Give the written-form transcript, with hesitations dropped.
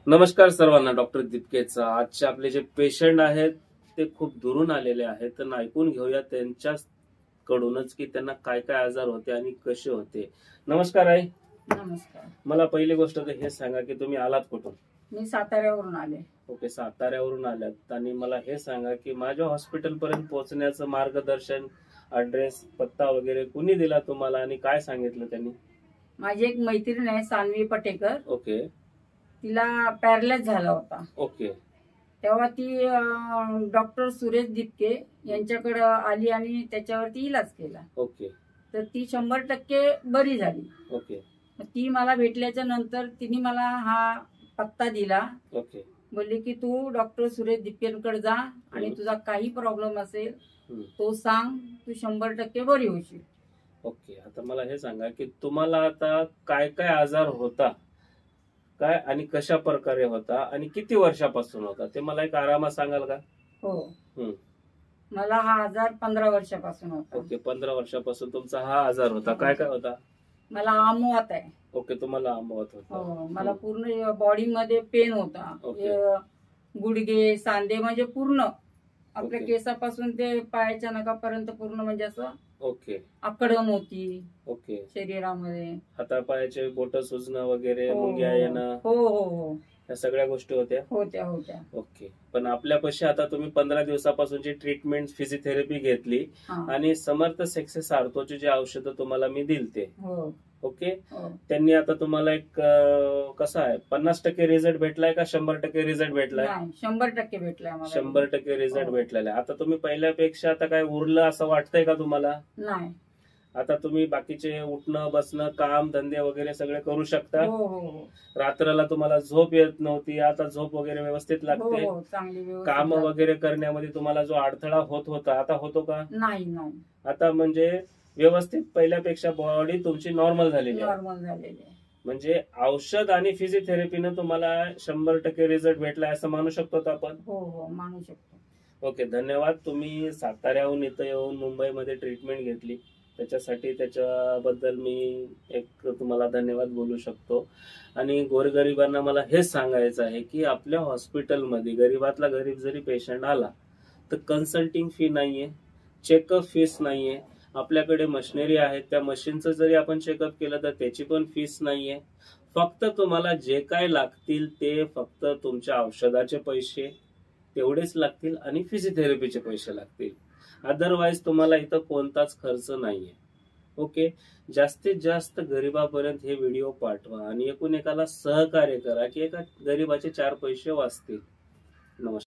नमस्कार सर्वांना, डॉक्टर दीपकेचा. आजचे आपले जे पेशंट आहेत ते खूप दुरून आलेले आहेत, तर ऐकून घेऊया त्यांच्याकडूनच की त्यांना काय काय आजार होते आणि कसे होते. नमस्कार आई. नमस्कार. मला पहिली गोष्ट तर हे सांगा की तुम्ही आलात कुठून? मी साताऱ्यावरून आले. ओके, साताऱ्यावरून आल्यात. आणि मला हे सांगा की माझ्या हॉस्पिटल पर्यंत पोहोचण्याचं मार्गदर्शन, ऍड्रेस, पत्ता वगैरे कुणी दिला तुम्हाला आणि काय सांगितलं त्यांनी? माझी एक मैत्रीण आहे सान्वी पटेकर. ओके. तिला पॅरलाइज झाला होता. ओके. तेव्हा ती डॉक्टर सुरेश दिपके यांच्याकडे आली आणि त्याच्यावरती इलाज केला. ओके. तर ती 100% बरी झाली. ओके. ती मला भेटल्याच्या नंतर तिने मला हा पत्ता दिला. ओके. बोलली की तू डॉक्टर सुरेश दिपकेंकडे जा आणि तुझा काही प्रॉब्लेम असेल तो सांग, तू 100% बरी होशील. ओके. आता मला हे सांगा की तुम्हाला आता काय काय आजार होता, काय आणि कशा प्रकारे होता आणि किती वर्षापासून होता, ते मला एक आरामात सांगाल का? हो. मला हा आजार 15 वर्षापासून होता. ओके, 15 वर्षापासून तुमचा हा आजार होता. काय काय होता? मला आमवात आहे. ओके, तुम्हाला आंबवत होता. हो, मला पूर्ण बॉडी मध्ये पेन होता. गुडघे, सांधे म्हणजे पूर्ण आपल्या केसापासून ते पायाच्या नखापर्यंत पूर्ण म्हणजे असं ओके आकडण होती. ओके. शरीरामध्ये हातापायाचे बोट सुजणं वगैरे, मुंग्या येणं, हो हो हो, या सगळ्या गोष्टी होत्या. होत्या. ओके. पण आपल्यापाशी आता तुम्ही 15 दिवसापासूनची ट्रीटमेंट, फिजिओथेरपी घेतली आणि समर्थ सक्सेस आर्थोची जी औषधं तुम्हाला मी दिलते. ओके. त्यांनी आता तुम्हाला एक कसा आहे, 50% रिझल्ट भेटलाय का 100% रिझल्ट भेटलाय? 100% भेटलाय. 100% रिझल्ट भेटलेला आहे. आता तुम्ही पहिल्यापेक्षा आता काय उरलं असं वाटतंय का तुम्हाला? नाही. आता तुम्ही बाकीचे उठणं, बसणं, काम धंदे वगैरे सगळे करू शकता. रात्राला तुम्हाला झोप येत नव्हती, आता झोप वगैरे व्यवस्थित लागते. काम वगैरे करण्यामध्ये तुम्हाला जो अडथळा होत होता, आता होतो का? नाही. आता म्हणजे व्यवस्थित पहिल्यापेक्षा बॉडी तुमची नॉर्मल झालेली आहे. म्हणजे औषध आणि फिजिओथेरपीनं तुम्हाला 100% रिझल्ट भेटलाय असं मानू शकतो आपण? हो, मानू शकतो. ओके, धन्यवाद. तुम्ही साताऱ्याहून इथं येऊन मुंबईमध्ये ट्रीटमेंट घेतली, त्याच्याबद्दल मी एक तुम्हाला धन्यवाद बोलू शकतो. आणि गोरगरिबांना मला हेच सांगायचं आहे की आपल्या हॉस्पिटलमध्ये गरीबातला गरीब जरी पेशंट आला तर कन्सल्टिंग फी नाहीये, चेकअप फीस नाहीये. आपल्याकडे मशिनरी आहेत, त्या मशीनचं जरी आपण चेकअप केलं तर त्याची पण फीस नाहीये. फक्त तुम्हाला जे काय लागतील ते फक्त तुमच्या औषधाचे पैसे तेवढेच लागतील आणि फिजिओथेरपीचे पैसे लागतील. अदरवाईज तुम्हाला इथं कोणताच खर्च नाहीये. ओके. जास्तीत जास्त गरीबापर्यंत हे व्हिडिओ पाठवा आणि एकूण एकाला सहकार्य करा की एका गरीबाचे 4 पैसे वाचतील. नमस्कार.